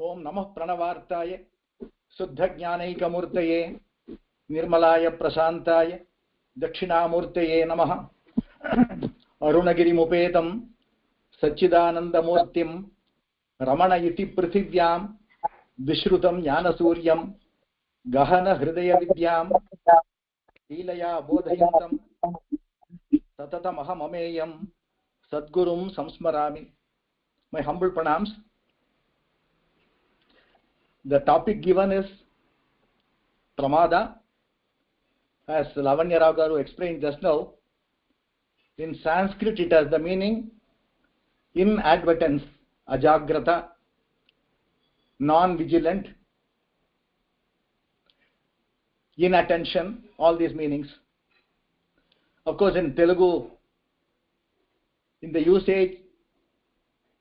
Om Namah Pranavartaya Suddha Jnanaikamurtaye Nirmalaya Prasantaye Dakshinamurtaye Namaha Arunagiri Mupetam Sachidananda Murtim Ramana Iti Prithivyam Vishrutam Jnana Suryam Gahana Hridaya Vidyam Leelaya Bodhayantam Tatatam Aham Ameyam Sadgurum Samsmarami. My humble pranams. The topic given is Pramada, as Lavanya Rao Garu explained just now. In Sanskrit it has the meaning inadvertence, ajagrata, non-vigilant, inattention, all these meanings. Of course in Telugu, in the usage,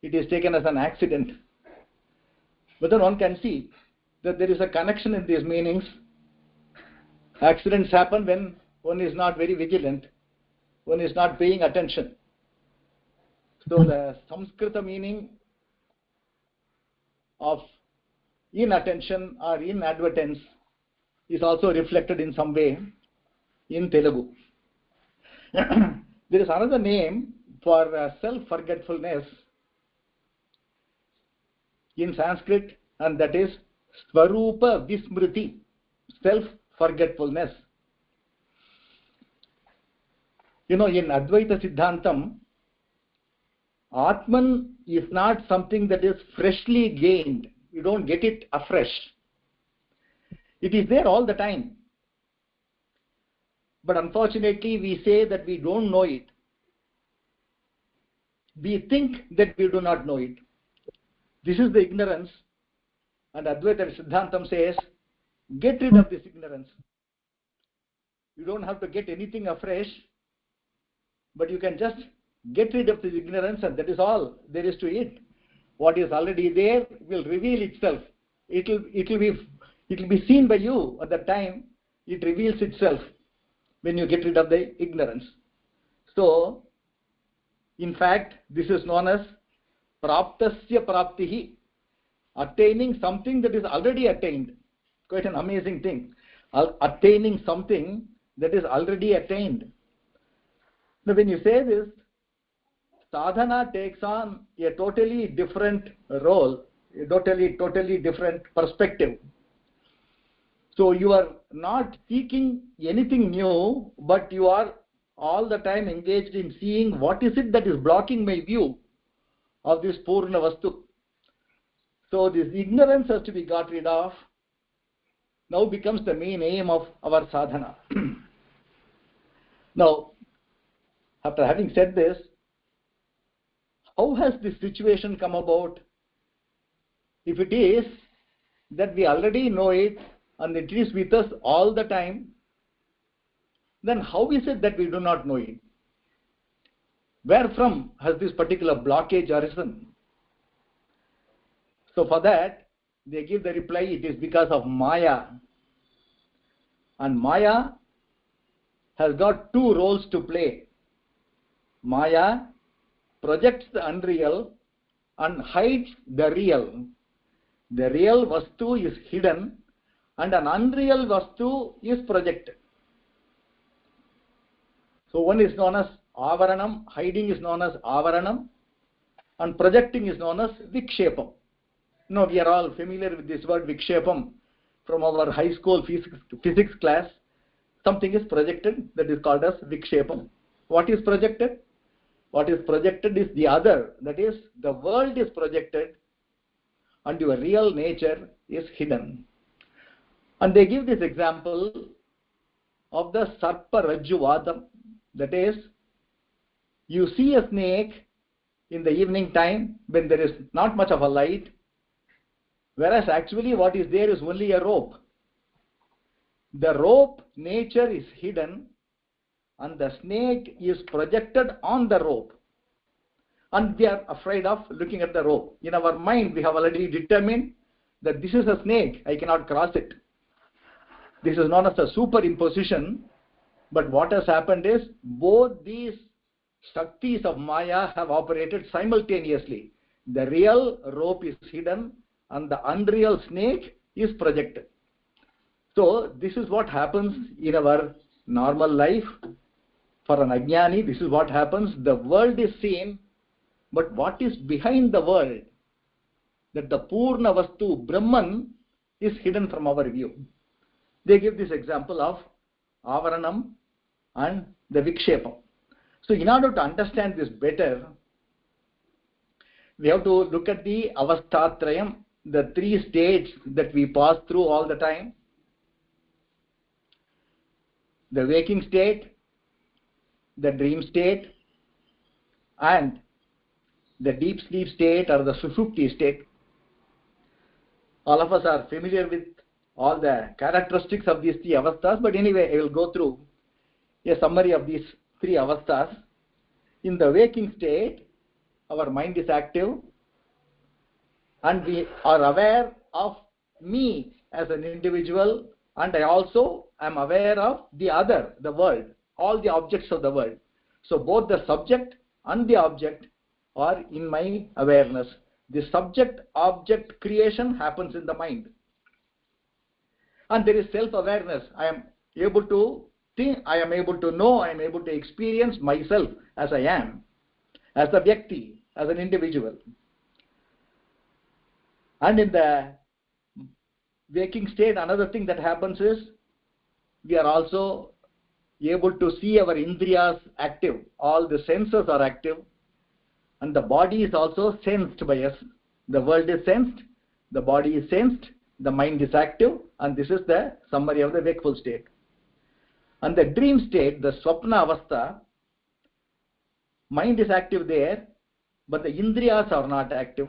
it is taken as an accident. But then one can see that there is a connection in these meanings. Accidents happen when one is not very vigilant, one is not paying attention. So the Samskrita meaning of inattention or inadvertence is also reflected in some way in Telugu. There is another name for self-forgetfulness in Sanskrit, and that is Swarupa Vismriti, self-forgetfulness. In Advaita Siddhantam, Atman is not something that is freshly gained. You don't get it afresh. It is there all the time. But unfortunately, we say that we don't know it. We think that we do not know it. This is the ignorance, and Advaita Siddhantam says, get rid of this ignorance. You don't have to get anything afresh, but you can just get rid of this ignorance, and that is all there is to it. What is already there will reveal itself. It will be seen by you at that time. It reveals itself when you get rid of the ignorance. So, in fact, this is known as Praptasya Praptihi, attaining something that is already attained. Quite an amazing thing. Attaining something that is already attained. Now when you say this, sadhana takes on a totally different role, a totally different perspective. So you are not seeking anything new, but you are all the time engaged in seeing what is it that is blocking my view of this Purna Vastu. So this ignorance has to be got rid of. Now becomes the main aim of our sadhana. Now, after having said this, how has this situation come about? If it is that we already know it and it is with us all the time, then how is it that we do not know it? Where from has this particular blockage arisen? So for that, they give the reply, it is because of Maya. And Maya has got two roles to play. Maya projects the unreal and hides the real. The real Vastu is hidden and an unreal Vastu is projected. So one is known as Avaranam, hiding is known as Avaranam, and projecting is known as Vikshepam. Now we are all familiar with this word Vikshepam from our high school physics class. Something is projected, that is called as Vikshepam. What is projected? What is projected is the other, that is the world is projected and your real nature is hidden. And they give this example of the Sarpa Rajju Vadam, that is, you see a snake in the evening time when there is not much of a light, whereas actually what is there is only a rope. The rope nature is hidden and the snake is projected on the rope. And we are afraid of looking at the rope. In our mind, we have already determined that this is a snake, I cannot cross it. This is known as a superimposition. But what has happened is both these Shaktis of Maya have operated simultaneously. The real rope is hidden and the unreal snake is projected. So this is what happens in our normal life. For an ajnani, this is what happens. The world is seen, but what is behind the world, that the Purna Vastu, Brahman, is hidden from our view. They give this example of Avaranam and the Vikshepam. So in order to understand this better, we have to look at the Avastatrayam, the three states that we pass through all the time. The waking state, the dream state, and the deep sleep state or the Sushupti state. All of us are familiar with all the characteristics of these three avasthas, but anyway, I will go through a summary of these three avasthas. In the waking state, our mind is active and we are aware of me as an individual, and I also am aware of the other, the world, all the objects of the world. So both the subject and the object are in my awareness. The subject-object creation happens in the mind. And there is self-awareness. I am able to think, I am able to know, I am able to experience myself as I am, as a Vyakti, as an individual. And in the waking state, another thing that happens is we are also able to see our indriyas active. All the senses are active. And the body is also sensed by us. The world is sensed, the body is sensed, the mind is active, and this is the summary of the wakeful state. And the dream state, the Swapna Avastha, mind is active there, but the Indriyas are not active.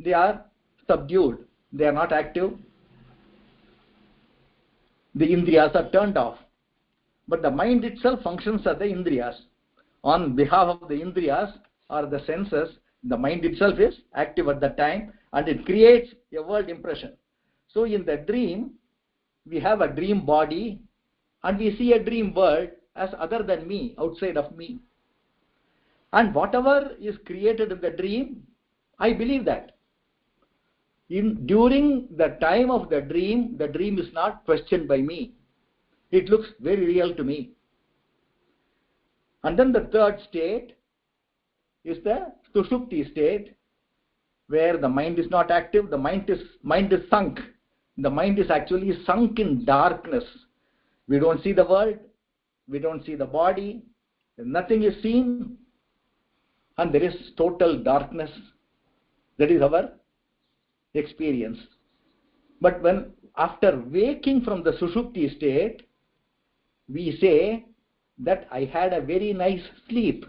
They are subdued. They are not active. The Indriyas are turned off. But the mind itself functions as the Indriyas. On behalf of the Indriyas, or the senses, the mind itself is active at that time and it creates a world impression. So in the dream, we have a dream body and we see a dream world as other than me, outside of me. And whatever is created in the dream, I believe that. During the time of the dream is not questioned by me. It looks very real to me. And then the third state is the Sushupti state, where the mind is not active, the mind is sunk. The mind is actually sunk in darkness. We don't see the world, we don't see the body, nothing is seen, and there is total darkness. That is our experience. But when after waking from the Sushupti state, we say that I had a very nice sleep.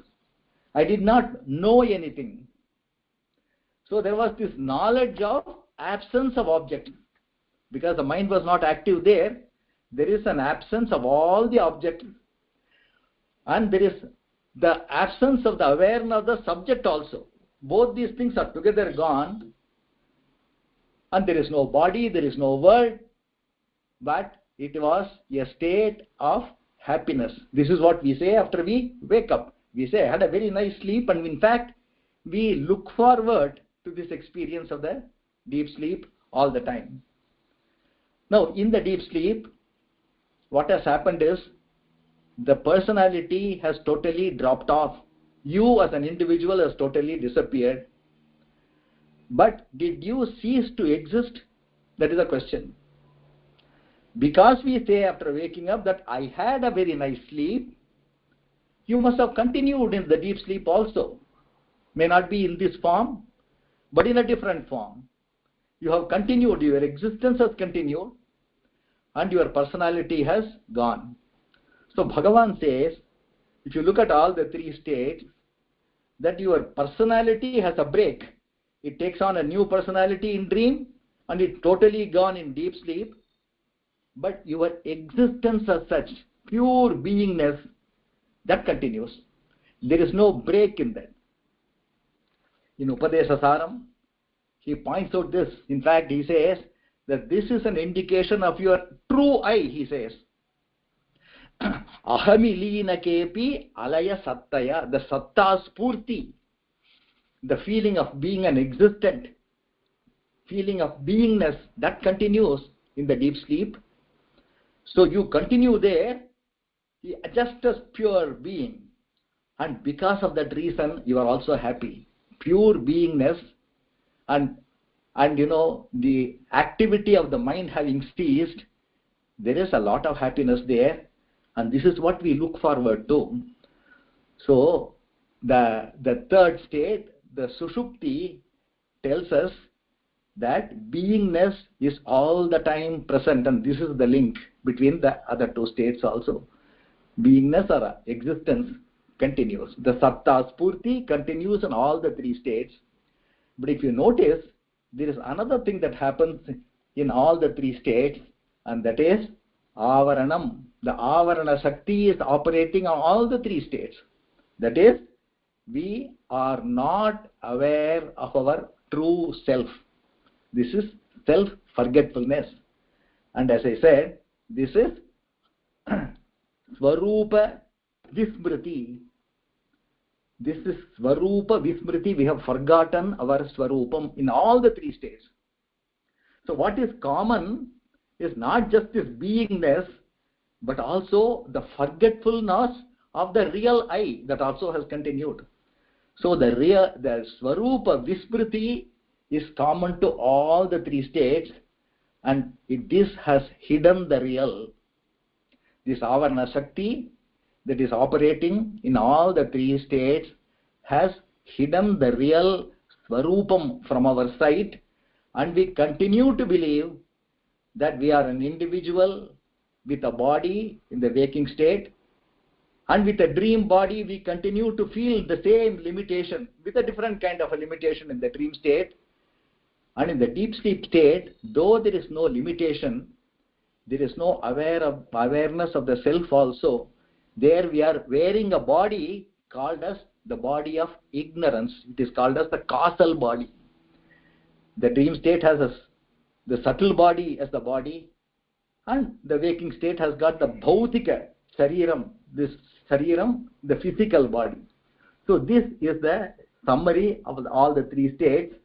I did not know anything. So there was this knowledge of absence of object. Because the mind was not active there, there is an absence of all the objects. And there is the absence of the awareness of the subject also. Both these things are together gone. And there is no body, there is no world. But it was a state of happiness. This is what we say after we wake up. We say, I had a very nice sleep, and in fact, we look forward to this experience of the deep sleep all the time. Now, in the deep sleep, what has happened is, the personality has totally dropped off. You as an individual has totally disappeared. But did you cease to exist? That is a question. Because we say after waking up that I had a very nice sleep, you must have continued in the deep sleep also. May not be in this form, but in a different form. You have continued, your existence has continued, and your personality has gone. So Bhagavan says, if you look at all the three states, that your personality has a break. It takes on a new personality in dream, and it's totally gone in deep sleep. But your existence as such, pure beingness, that continues. There is no break in that. In Upadeshasaram, he points out this. In fact, he says that this is an indication of your true I, he says. Ahamilina kepi alaya sattaya, the satta spurti, the feeling of being an existent. feeling of beingness, that continues in the deep sleep. So you continue there, just as pure being. And because of that reason, you are also happy. Pure beingness and the activity of the mind having ceased, there is a lot of happiness there. And this is what we look forward to. So the third state, the Sushupti, tells us that beingness is all the time present, and this is the link between the other two states also. Beingness or existence continues. The Satta Spurti continues in all the three states. But if you notice, there is another thing that happens in all the three states, and that is Avaranam. The Avarana Shakti is operating on all the three states. That is, we are not aware of our true self. This is self-forgetfulness. And as I said, this is Swarupa Vismriti. This is Swarupa Vismriti. We have forgotten our Swarupam in all the three states. So what is common is not just this beingness, but also the forgetfulness of the real I that also has continued. So the Swarupa Vismriti is common to all the three states, and this has hidden the real. This Avarana Shakti that is operating in all the three states has hidden the real Swarupam from our sight, and we continue to believe that we are an individual with a body in the waking state, and with a dream body we continue to feel the same limitation with a different kind of a limitation in the dream state. And in the deep sleep state, though there is no limitation, there is no awareness of the self also. There we are wearing a body called as the body of ignorance. It is called as the causal body. The dream state has the subtle body as the body, and the waking state has got the bhautika shariram, this shariram, the physical body. So this is the summary of all the three states.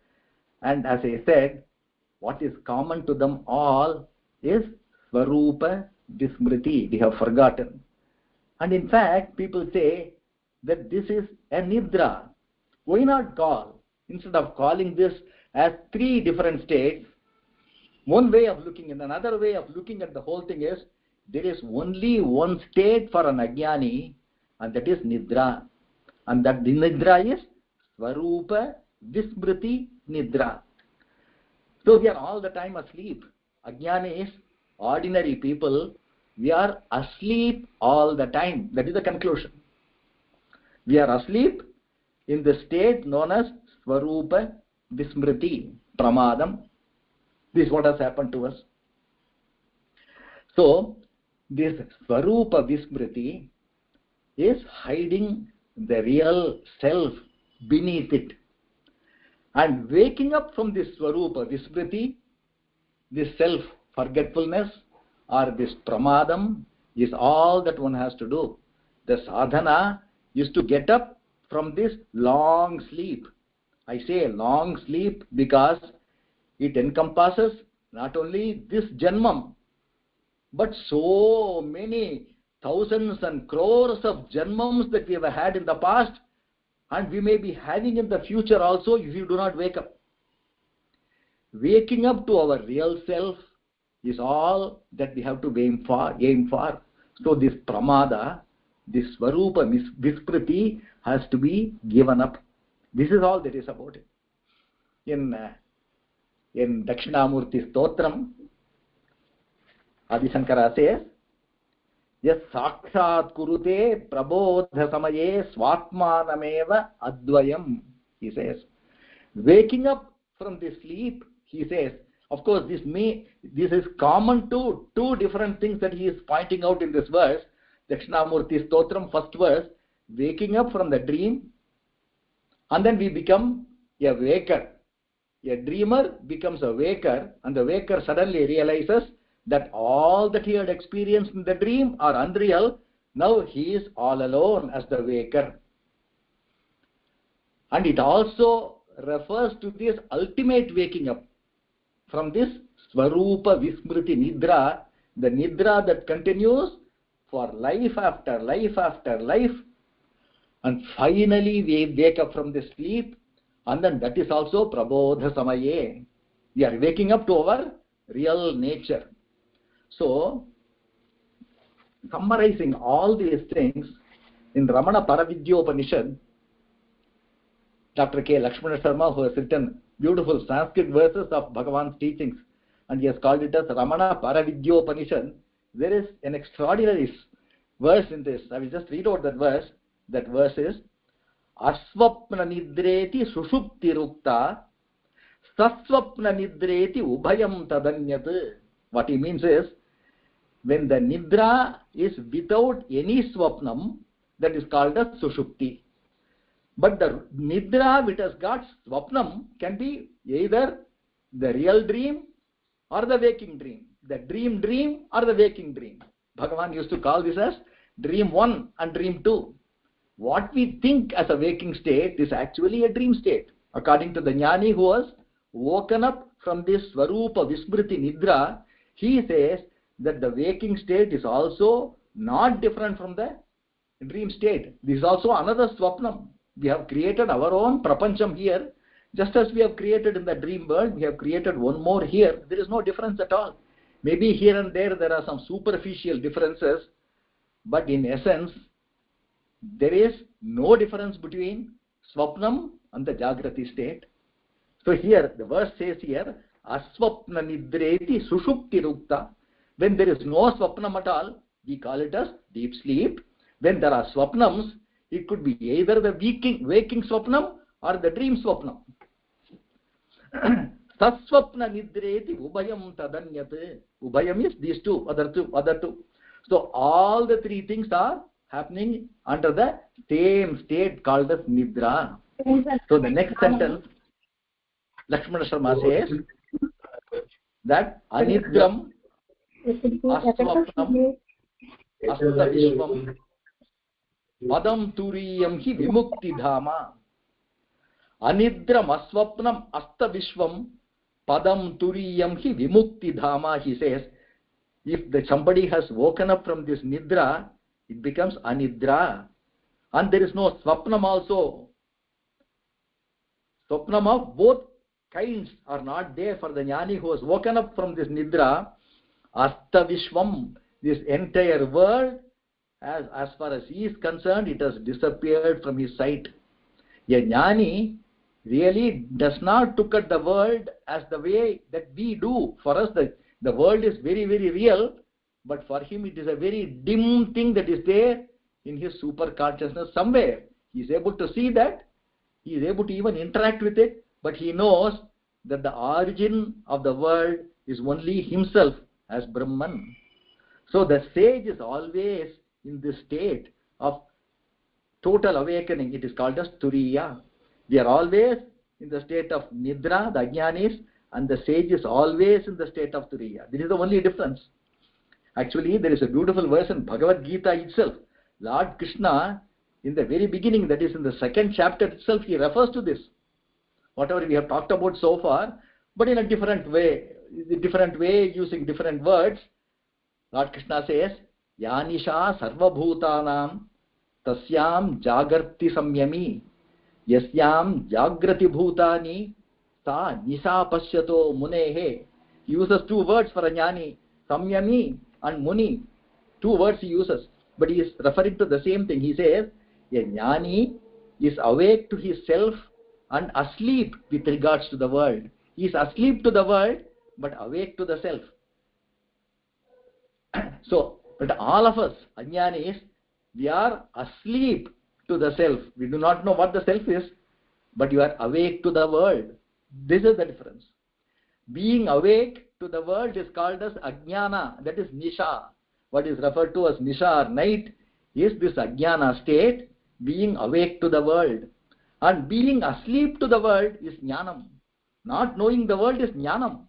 And as I said, what is common to them all is Swarupa Vismriti. We have forgotten. And in fact, people say that this is a Nidra. Why not call, instead of calling this as three different states, one way of looking, and another way of looking at the whole thing is, there is only one state for an Ajnani, and that is Nidra. And that the Nidra is Swarupa Vismriti Nidra. So we are all the time asleep. Ajnani is ordinary people. We are asleep all the time. That is the conclusion. We are asleep in the state known as Swarupa Vismriti, Pramadam. This is what has happened to us. So this Swarupa Vismriti is hiding the real self beneath it. And waking up from this Swarupa Vismriti, this self-forgetfulness or this Pramadam, is all that one has to do. The sadhana is to get up from this long sleep. I say long sleep because it encompasses not only this Janmam, but so many thousands and crores of Janmams that we have had in the past, and we may be having in the future also if you do not wake up. Waking up to our real self is all that we have to aim for. So this Pramada, this Swarupa Vismriti has to be given up. This is all that is about it. In Dakshinamurti Stotram, Adi Shankara says, Yas sakshat kurute prabodha samaye swatmanameva advayam, he says. Waking up from this sleep, he says, of course this is common to two different things that he is pointing out in this verse. Dakshinamurti Stotram, first verse, waking up from the dream, and then we become a waker. A dreamer becomes a waker, and the waker suddenly realizes that all that he had experienced in the dream are unreal. Now he is all alone as the waker. And it also refers to this ultimate waking up. from this Swarupa Vismriti Nidra, the Nidra that continues for life after life after life, and finally we wake up from the sleep, and then that is also Prabodha Samaye. We are waking up to our real nature. So, summarizing all these things, in Ramana Paravidyopanishad, Dr. K. Lakshmana Sharma, who has written beautiful Sanskrit verses of Bhagavan's teachings, and he has called it as Ramana Paravidyopanishad, there is an extraordinary verse in this. I will just read out that verse. That verse is Aswapna Nidreti Sushupti Rukta Saswapna Nidreti Ubhayam Tadanyat. What he means is, when the Nidra is without any Swapnam, that is called as Sushupti. But the Nidra which has got Swapnam can be either the real dream or the waking dream. The dream or the waking dream. Bhagavan used to call this as dream 1 and dream 2. What we think as a waking state is actually a dream state. According to the Jnani who was woken up from this Swarupa Vismriti Nidra, he says that the waking state is also not different from the dream state. This is also another Swapnam. We have created our own Prapancham here. Just as we have created in the dream world, we have created one more here. There is no difference at all. Maybe here and there are some superficial differences, but in essence, there is no difference between Swapnam and the Jagrati state. So here, the verse says here, Aswapna Nidreti Sushupti Rukta. When there is no Swapnam at all, we call it as deep sleep. When there are Swapnams, it could be either the waking Swapnam or the dream Swapnam. Saswapna Nidreti Ubhayam Tadanyat. Ubhayam is these two, other two. So all the three things are happening under the same state called as Nidra. So the next sentence, Lakshmana Sharma says that Anidram Aswapnam Astavishvam Padam Turiyam Hi Vimukti Dhama. Anidram Aswapnam Astavishvam Padam Turiyam Hi Vimukti Dhama. He says, if somebody has woken up from this Nidra, it becomes Anidra. And there is no Swapnam also. Swapnam of both kinds are not there for the Jnani who has woken up from this Nidra. Astavishvam, this entire world, as far as he is concerned, it has disappeared from his sight. A Jnani really does not look at the world as the way that we do. For us, the world is very, very real, but for him it is a very dim thing that is there in his super consciousness somewhere. He is able to see that, he is able to even interact with it, but he knows that the origin of the world is only himself as Brahman. So the sage is always in this state of total awakening. It is called as Turiya. We are always in the state of Nidra, the Ajnanis, and the sage is always in the state of Turiya. This is the only difference. Actually, there is a beautiful verse in Bhagavad Gita itself. Lord Krishna, in the very beginning, that is in the 2nd chapter itself, he refers to this. Whatever we have talked about so far, but in a different way, using different words. Lord Krishna says, Yanisha sarvabhutanam tasyam jagarti samyami yasyam jagrati bhutani sa nisa pasyato munehe. He uses two words for a jnani, samyami and muni. Two words he uses, but he is referring to the same thing. He says, a jnani is awake to his self and asleep with regards to the world. He is asleep to the world, but awake to the self. So, but all of us, Ajnanis, we are asleep to the self. We do not know what the self is, but you are awake to the world. This is the difference. Being awake to the world is called as Ajnana, that is Nisha. What is referred to as Nisha or night is this Ajnana state, being awake to the world. And being asleep to the world is Jnanam. Not knowing the world is Jnanam.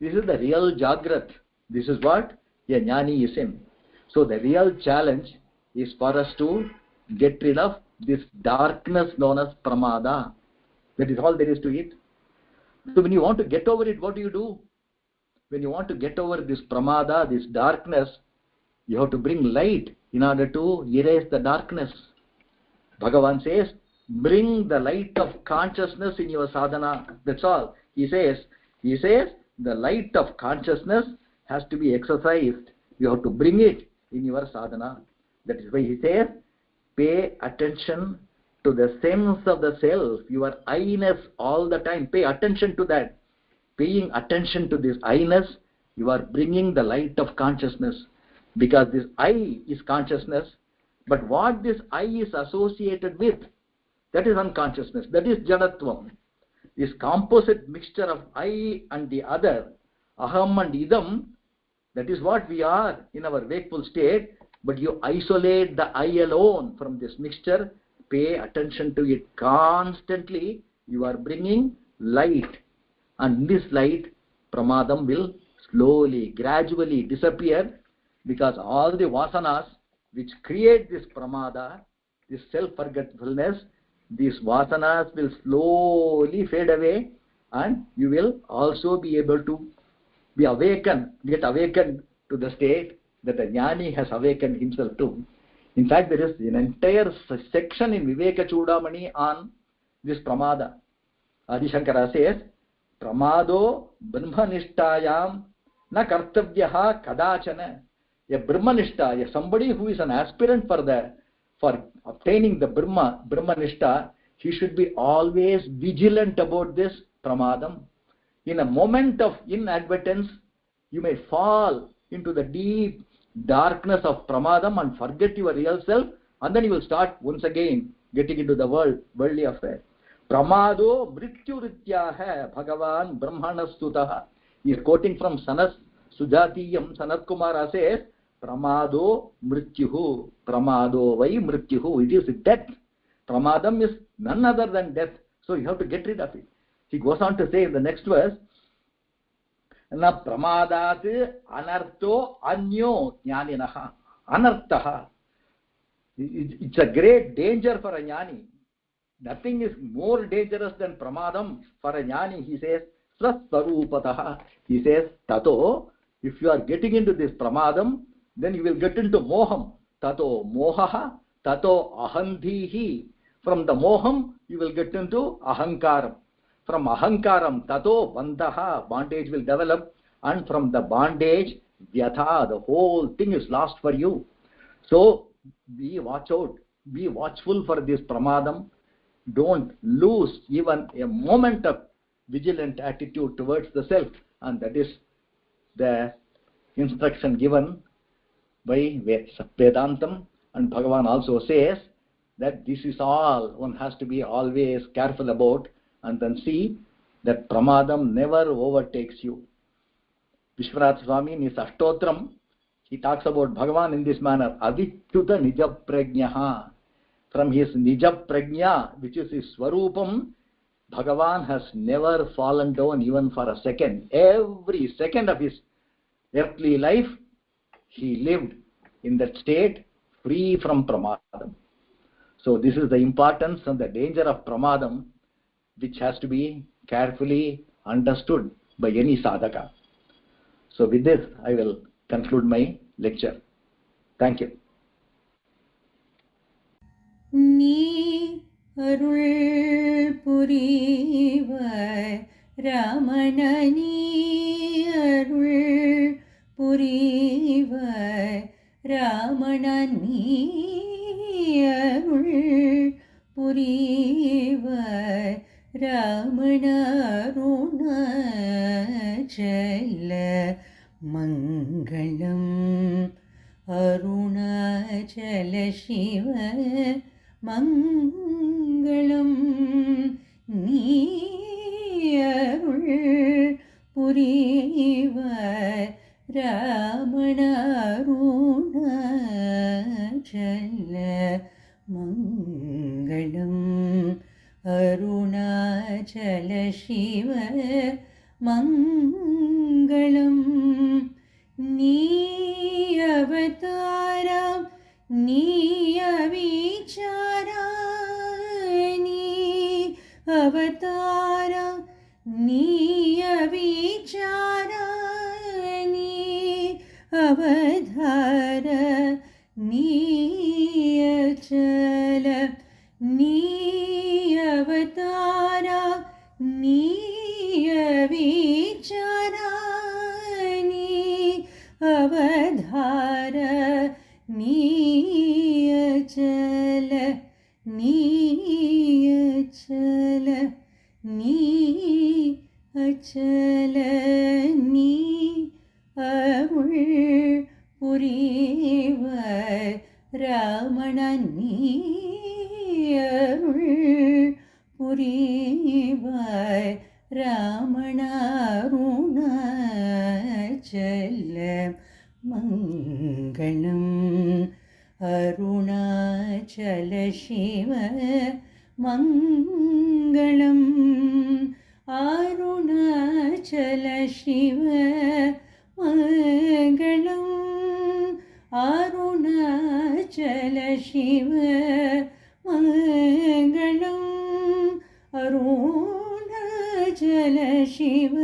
This is the real Jagrat. This is what a Jnani is in. So the real challenge is for us to get rid of this darkness known as Pramada. That is all there is to it. So when you want to get over it, what do? when you want to get over this pramada, this darkness, you have to bring light in order to erase the darkness. Bhagavan says, bring the light of consciousness in your sadhana. That's all. He says, the light of consciousness has to be exercised. You have to bring it in your sadhana. That is why he says, pay attention to the sense of the self, your I-ness all the time. Pay attention to that. Paying attention to this I-ness, you are bringing the light of consciousness. Because this I is consciousness, but what this I is associated with, that is unconsciousness, that is jadatvam. This composite mixture of I and the other, aham and idam, that is what we are in our wakeful state, but you isolate the I alone from this mixture, pay attention to it constantly, you are bringing light. And this light, pramadam, will slowly, gradually disappear, because all the vasanas which create this pramada, this self-forgetfulness, these vasanas will slowly fade away, and you will also be able to be awakened, get awakened to the state that the jnani has awakened himself to. In fact, there is an entire section in Viveka Chudamani on this pramada. Adi Shankara says, Pramado brahmanishtayam na kartavyaha kadachana. A brahmanishta, somebody who is an aspirant for obtaining the brahmanishta, he should be always vigilant about this pramadam. In a moment of inadvertence, you may fall into the deep darkness of pramadam and forget your real self, and then you will start once again getting into the worldly affair. Pramado mrityurityaha bhagavan brahmanastutaha. He is quoting from Sanas Sujatiyam. Sanat Kumara says, Pramado mrityuhu. Pramado vai mrityuhu. It is death. Pramadam is none other than death. So you have to get rid of it. He goes on to say in the next verse, Na pramadat anartho anyo jnaninaha. Anartaha. It's a great danger for a jnani. Nothing is more dangerous than pramadam for a jnani. He says, Sasvarupataha. He says, Tato, if you are getting into this pramadam, then you will get into moham. Tato mohaha, tato ahandhihi. From the moham, you will get into ahankaram. From ahankaram, tato bandhaha, bondage will develop. And from the bondage, vyatha, the whole thing is lost for you. So, be watchful for this pramadam. Don't lose even a moment of vigilant attitude towards the self. And that is the instruction given by Vedantam. And Bhagavan also says that this is all one has to be always careful about, and then see that pramadam never overtakes you. Vishwanath Swami in his Ashtotram, he talks about Bhagavan in this manner, Avityuta Nija Prajnaha. From his Nija Prajna, which is his Swarupam, Bhagavan has never fallen down even for a second. Every second of his earthly life, he lived in that state free from pramadam. So this is the importance and the danger of pramadam, which has to be carefully understood by any sadhaka. So with this, I will conclude my lecture. Thank you. Ni arul puriva Ramana ni arul puriva Ramana ni arul puriva Ramana Arunachala Mangalam Arunachala Shiva Mangalam Ni Arul Puriva Ramana Arunachala Mangalam Arunachala Shiva Mangalam Ni Avataram Ni Avichara Ni Avataram Ni Avichara நீ அவதாரா நீய விசாரா நீ அவதார நீய சல நீய சல நீ அச்சல நீ அருள் புரிவாய் ரமண நீ அருள் புரிவாய் ரமண அருணாச்சல மங்களம் அருணாச்சல சிவ மங்களம் அருணாச்சல சிவ மங்களம் அருணாச்சல சிவ மங்களம் அருணாச்சல சிவ